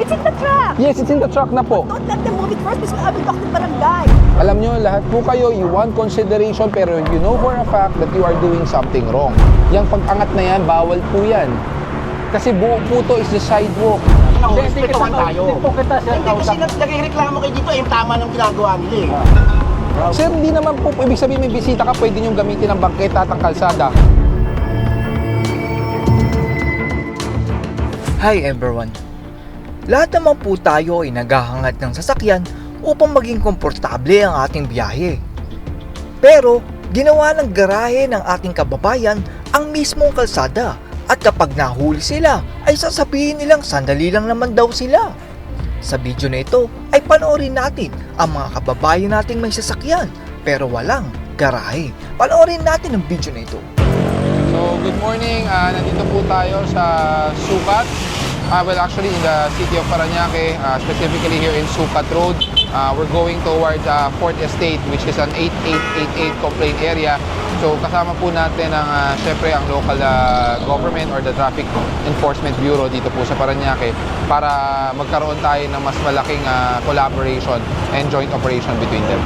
It's in the truck. Yes, it's in the truck na po. Don't let them move it first because I will talk to the barangay. Alam nyo, lahat po kayo, you want consideration pero you know for a fact that you are doing something wrong. Yang pag-angat na yan, bawal po yan. Kasi buo po to is the sidewalk. Respetuhan tayo. Hindi po kita, sir. Hindi kasi nagreklamo kayo dito, yung tama ng ginagawa nila eh. Sir, hindi naman po, ibig sabihin may bisita ka, pwede nyo gamitin ang bangketa at ang kalsada. Hi everyone! Lahat naman po tayo ay naghahangad ng sasakyan upang maging komportable ang ating biyahe. Pero, ginawa ng garahe ng ating kababayan ang mismong kalsada at kapag nahuli sila ay sasabihin nilang sandali lang naman daw sila. Sa video na ito ay panoorin natin ang mga kababayan nating may sasakyan pero walang garahe. Panoorin natin ang video na ito. So, good morning. Nandito po tayo sa Sukat. Well, actually in the city of Parañaque, specifically here in Sukat Road. We're going towards 4th Estate, which is an 8888 complaint area. So, kasama po natin ang, syempre, ang local government or the Traffic Enforcement Bureau dito po sa Parañaque para magkaroon tayo ng mas malaking collaboration and joint operation between them.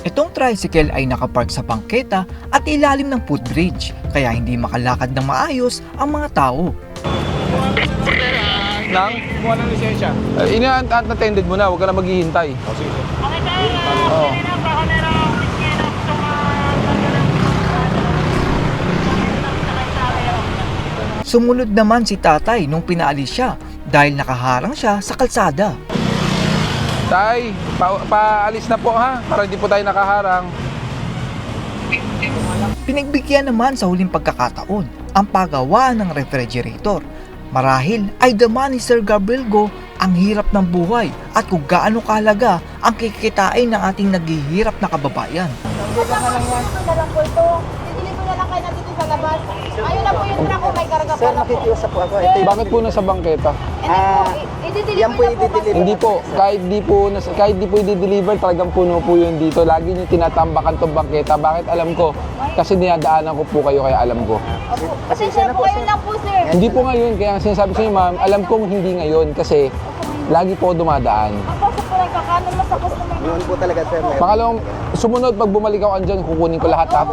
Itong tricycle ay nakapark sa bangketa at ilalim ng footbridge, kaya hindi makalakad ng maayos ang mga tao. Nang? Kumuha ng lisensya. Ina-attended mo na, huwag ka na maghihintay. Oo. Sumunod naman si tatay nung pinaalis siya dahil nakaharang siya sa kalsada. Tay, paalis na po ha, para hindi po tayo nakaharang. Pinagbigyan naman sa huling pagkakataon ang paggawa ng refrigerator. Marahil ay dama ni Sir Gabriel Go ang hirap ng buhay at kung gaano kahalaga ang kikitain ng ating naghihirap na kababayan. Ayun na po yung truck ko, may karga Sir, nakikiusap po ako. Ito yung... Bakit po nasa bangketa? Yan po i-deliver. Hindi po, kahit di po i-deliver, talagang puno po yun dito. Lagi niyo tinatambakan tong bangketa. Bakit alam ko? Kasi dinadaanan ko po kayo kaya alam ko. Pasensya na po, ayun lang po, sir. Hindi po ngayon, kaya sinasabi ko niyo ma'am, alam kong hindi ngayon kasi lagi po dumadaan. Pasok po lang kakanan, masakos na may... Yun po talaga, sir. Pangalawang, sumunod pag bumalik ako andyan, kukunin ko lahat ha.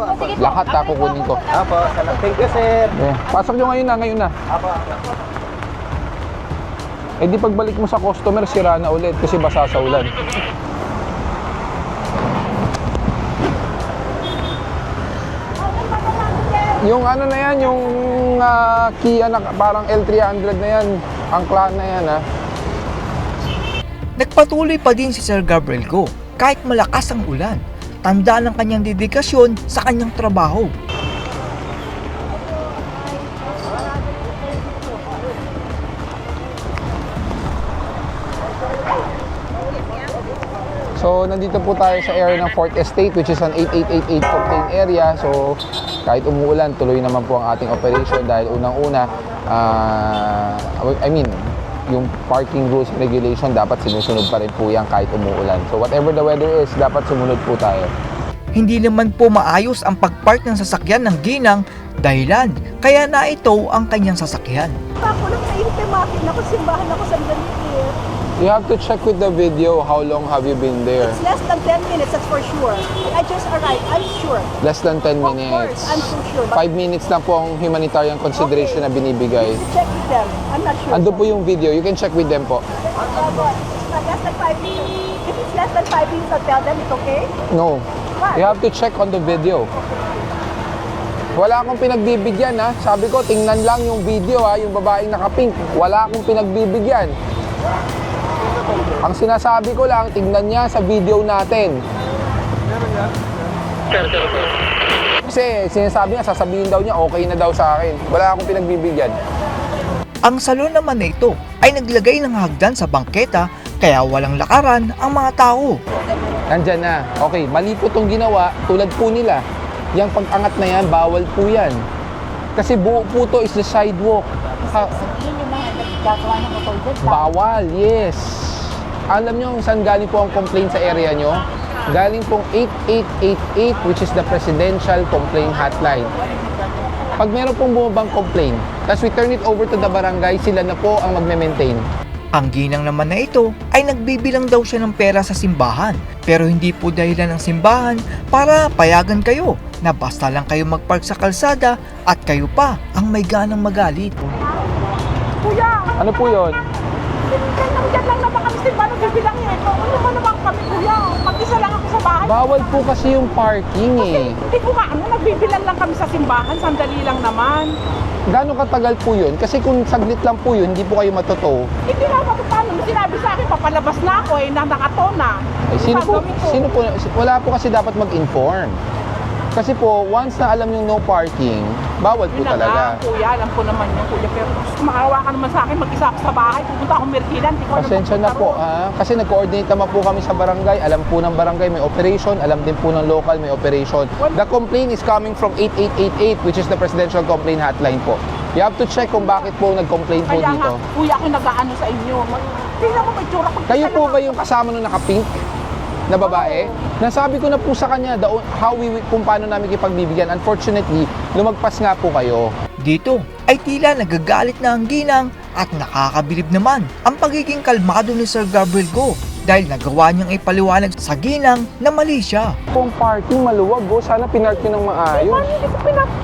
Lahat ha, kukunin ko. Apo, salamat. Thank you, sir. Yeah. Pasok nyo ngayon na. Apo. Eh di pagbalik mo sa customer, sira na ulit kasi basa sa ulan. Yung ano na yan, yung Kia na parang L300 na yan, ang clan na yan ha. Nagpatuloy pa din si Sir Gabriel Go kahit malakas ang ulan. Tanda ng kanyang dedikasyon sa kanyang trabaho. So, nandito po tayo sa area ng 4th Estate, which is an 8888 complaint area. So, kahit umuulan, tuloy naman po ang ating operation dahil unang-una, yung parking rules and regulation dapat sinusunod pa rin po yan kahit umuulan. So, whatever the weather is, dapat sumunod po tayo. Hindi naman po maayos ang pagpark ng sasakyan ng ginang dahilan kaya na ito ang kanyang sasakyan. Ako lang nainip yung makina ko, simbahan ako sa Dalir. You have to check with the video how long have you been there. It's less than 10 minutes, that's for sure. I just arrived, I'm sure. Less than 10 Of course, minutes. I'm so sure. 5 minutes na po ang humanitarian consideration na binibigay. You should check with them. I'm not sure. Ando po yung video, you can check with them po. It's not less than 5 minutes. If it's less than 5 minutes, I'll tell them it's okay. No. You have to check on the video. Wala akong pinagbibigyan ha. Sabi ko, tingnan lang yung video ha, yung babaeng naka-pink. Wala akong pinagbibigyan. Ang sinasabi ko lang, tingnan niya sa video natin. Kasi sinasabi niya, sasabihin daw niya, okay na daw sa akin. Wala akong pinagbibigyan. Ang salon naman na ito ay naglagay ng hagdan sa bangketa kaya walang lakaran ang mga tao. Nandyan na. Okay, mali po itong ginawa, tulad po nila. Yung pag-angat na yan, bawal po yan. Kasi buo po to is the sidewalk. Sabihin yung mga nagagawa ng motor dyan. Bawal, yes. Alam nyo kung saan galing po ang complaint sa area nyo? Galing pong 8888, which is the Presidential Complaint Hotline. Pag meron pong bumabang complaint, tapos we turn it over to the barangay, sila na po ang magme-maintain. Ang ginang naman na ito ay nagbibilang daw siya ng pera sa simbahan, pero hindi po dahilan ng simbahan para payagan kayo na basta lang kayo magpark sa kalsada at kayo pa ang may ganang magalit. Kuya, Ano po yun? Diyan lang naman kami sa paano bibilangin. Ano mo naman kami, kuya? Mag-isa lang ako sa bahay. Bawal po kasi yung parking eh. Hindi ko nga, nagbibilang lang kami sa simbahan. Sandali lang naman. Gano'ng katagal po yun? Kasi kung saglit lang po yun, hindi po kayo matuto. Hindi na ako paano. Sinabi sa akin, papalabas na ako na nakatona. Eh, sino po, wala po kasi dapat mag-inform. Kasi po, once na alam yung no parking, bawal po Yun na talaga. nga, kuya. Alam ko naman yan, kuya. Pero maawa ka naman sa akin, mag-isa ako sa bahay. Pupunta akong Merkilan. Hindi ko alam Pasensya na po ha. Kasi nag-coordinate naman po kami sa barangay. Alam po ng barangay may operation. Alam din po ng local may operation. The complaint is coming from 8888, which is the Presidential Complaint Hotline po. You have to check kung bakit po nag-complain po Kaya dito. nga, kuya, ako nag-aano sa inyo. Tingnan mo, may tsura. Kayo po ba yung kasama nung naka-pink na babae? Nasabi ko na po sa kanya kung paano namin kipagbibigyan. Unfortunately, lumagpas nga po kayo. Dito ay tila nagagalit na ang ginang at nakakabilib naman ang pagiging kalmado ni Sir Gabriel Go dahil nagawa niyang ipaliwanag sa ginang na mali siya. Kung parking maluwag, sana pinark nyo ng maayos.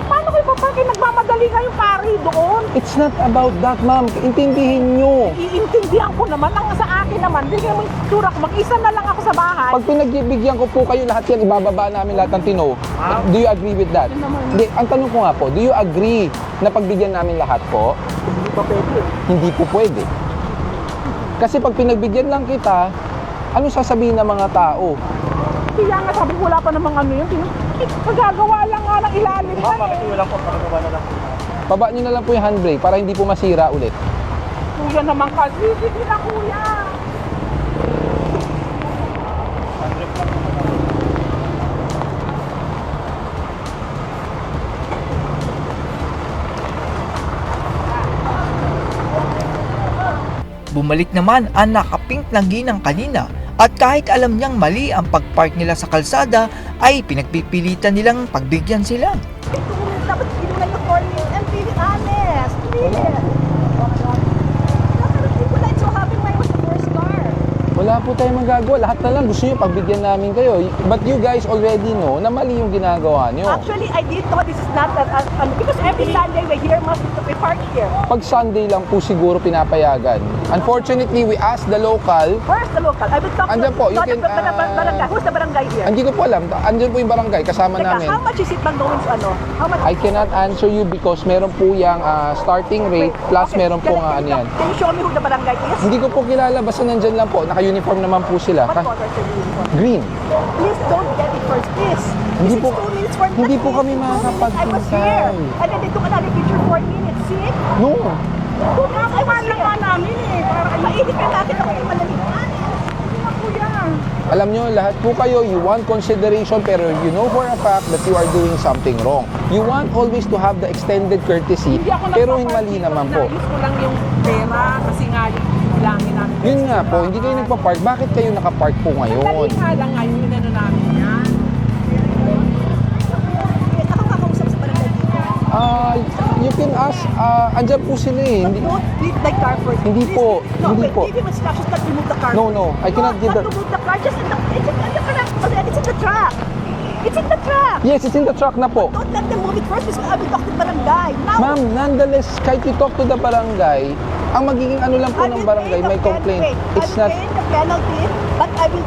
Paano ko ipaparking? Nagmamadali nga yung pari doon. It's not about that, ma'am. Intindihin nyo. Iintindihan ko naman. Ang sa akin naman, hindi naman tsura ko. Mag-isa na lang ako sa bahay. Pag pinagbibigyan ko po kayo lahat yan, ibababa namin lahat ng tino. Do you agree with that? Hindi, ang tanong ko nga po, do you agree na pagbigyan namin lahat po? Hindi pa pwede. Hindi po pwede. Kasi pag pinagbigyan lang kita, ano sasabihin ng mga tao? Kaya nga sabi ko, wala pa namang ano yun. Pagagawa lang nga ng ilalim yan eh. Baba nyo na lang po yung handbrake para hindi po masira ulit. Kuya naman kasi. Sige na kuya. Bumalik naman ang nakapink na ginang kanina at kahit alam niyang mali ang pagpark nila sa kalsada ay pinagpipilitan nilang pagbigyan sila. Dapat inunan yung corner and be honest. Please. People like so happy when I was the first car. Wala po tayong magagawa. Lahat na lang gusto nyo pagbigyan namin kayo. But you guys already know na mali yung ginagawa nyo. Actually, I did know this is not because every Sunday we're here, must be parked here. Pag Sunday lang po siguro pinapayagan. Unfortunately, we asked the local. Where's the local? I will talk Andyan po, you to can, the barangay. Who's the barangay here? Hindi ko po alam. Andyan po yung barangay kasama Teka, namin. how much is it bang going to ano? How much? I cannot answer you because meron po yung starting rate plus meron po ano yan. Can you show me who the barangay is? Hindi ko po kilala. Basta nandyan lang po. Naka-uniform naman po sila. What color is the uniform? Green. Please don't get it first, please. Hindi This po- is 2 minutes for hindi that, po please. kami 2 minutes, I was makakapagpintay. here. And then they took another picture 4 minutes. See? No. 2 minutes, I was here. Namin eh. Para mainit ka natin ako yung malalimutan. Hindi na kuya. Alam nyo, lahat po kayo, you want consideration pero you know for a fact that you are doing something wrong. You want always to have the extended courtesy Hindi ako pero nagpapark mali dito. naman po. Nais ko lang yung pera kasi nga yung bilangin namin. Yun nga po, hindi kayo nagpa-park. Bakit kayo nakapark po ngayon? Sandali nga lang nga yung inano namin yan. Ako kakausap sa barangay dito. You can ask, andyan po sila eh. Hindi, Don't leave the car for Hindi please. po, No, hindi wait, po. give him instructions not to remove the car. No, I cannot give Not the... to move the car, just in the truck. It's in the truck. Yes, it's in the truck na po. Don't let them move it first because I will talk to the barangay. Now, Ma'am, nonetheless, kahit you talk to the barangay, ang magiging ano lang po I ng will barangay, pay the may complaint. penalty. It's I not... will pay the penalty, but I will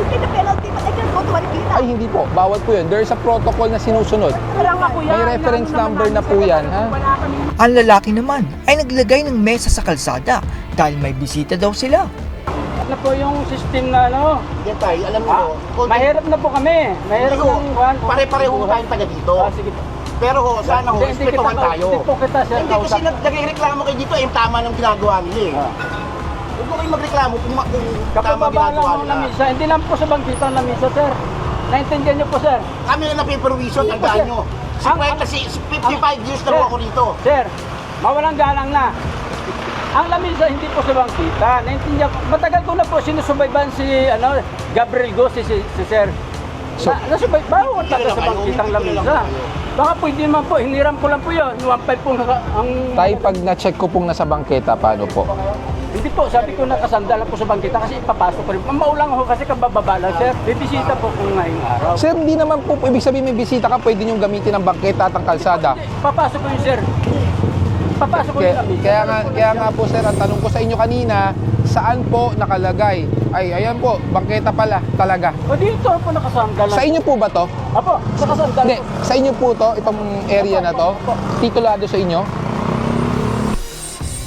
pay the penalty, but I can't go to Marikina. Ay, hindi po. Bawal po yun. There's a protocol na sinusunod. Kaya nga kuya, May reference inaano number naman na po namin yan, sila, ha? Wala kami. Ang lalaki naman ay naglagay ng mesa sa kalsada dahil may bisita daw sila. Na po yung system na ano, Yan tayo, alam mo, mahirap na po kami. Mahirap ng kuhan. pare-pareho tayong taga dito. Sige po. Pero ho, sana ho, Hindi respetuhan tayo. Hindi po kita sir Hindi kasi kausap. nagreklamo kayo dito, yung tama ng ginagawa nila eh. Huwag mo kayong magreklamo kung tama Kapababa lang ginagawa ako nila. ng misa. Hindi lang po sa bangkita ng misa sir. Naintindihan niyo po sir. Kami na napiperwisyo, Hindi tandaan po, nyo. sir. 55 years na ho ako rito. Sir, mawalang galang na. Ang lamisa hindi po sa bangkita. Naintindihan ko. Matagal ko na po sinusubayban si Gabriel Go, si sir. So- Nasubay, bawat taga sa bangkitang lamisa. Baka pwede naman po, hiniram ko lang po yun. 1.5 po ang... Tay, pag na-check ko pong nasa bangketa, paano po? Hindi po, sabi ko nakasandal po sa bangkita kasi ipapasok ko rin. Maulang ho kasi kabababa lang, sir. Bibisita po ko ngayong araw. Sir, hindi naman po ibig sabihin may bisita ka, pwede niyong gamitin ang bangketa at ang kalsada. Papasok ko yun, sir. Papasok ko yun. Kaya nga po sir, ang tanong ko sa inyo kanina, saan po nakalagay? Ay, ayan po, bangketa pala talaga. O dito po nakasandal. Sa inyo po ba to? Apo, nakasandal. Hindi, sa inyo po to, itong area na to, titulado sa inyo?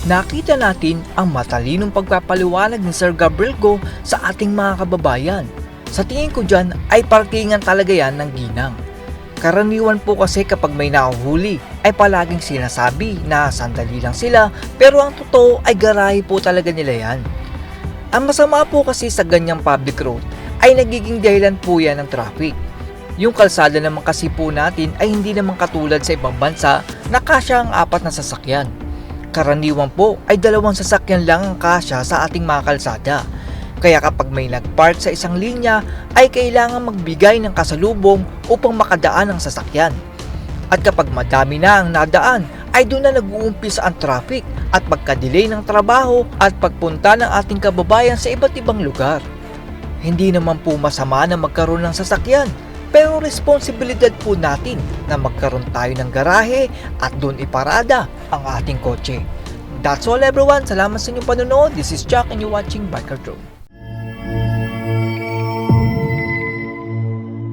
Nakita natin ang matalinong pagpapaliwanag ni Sir Gabriel Go sa ating mga kababayan. Sa tingin ko dyan ay parkingan talaga yan ng ginang. Karaniwan po kasi kapag may nahuhuli ay palaging sinasabi na sandali lang sila, pero ang totoo ay garahe po talaga nila yan. Ang masama po kasi sa ganyang public road ay nagiging dahilan po yan ng traffic. Yung kalsada naman kasi po natin ay hindi naman katulad sa ibang bansa na kasya ang 4 na sasakyan. Karaniwan po ay 2 sasakyan lang ang kasya sa ating mga kalsada. Kaya kapag may nagpark sa isang linya ay kailangan magbigay ng kasalubong upang makadaan ang sasakyan. At kapag madami na ang nadaan ay doon na nag-uumpisa ang traffic at pagka-delay ng trabaho at pagpunta ng ating kababayan sa iba't ibang lugar. Hindi naman po masama na magkaroon ng sasakyan, pero responsibilidad po natin na magkaroon tayo ng garahe at doon iparada ang ating kotse. That's all everyone. Salamat sa inyong panonood. This is Jack and you're watching Biker Drone.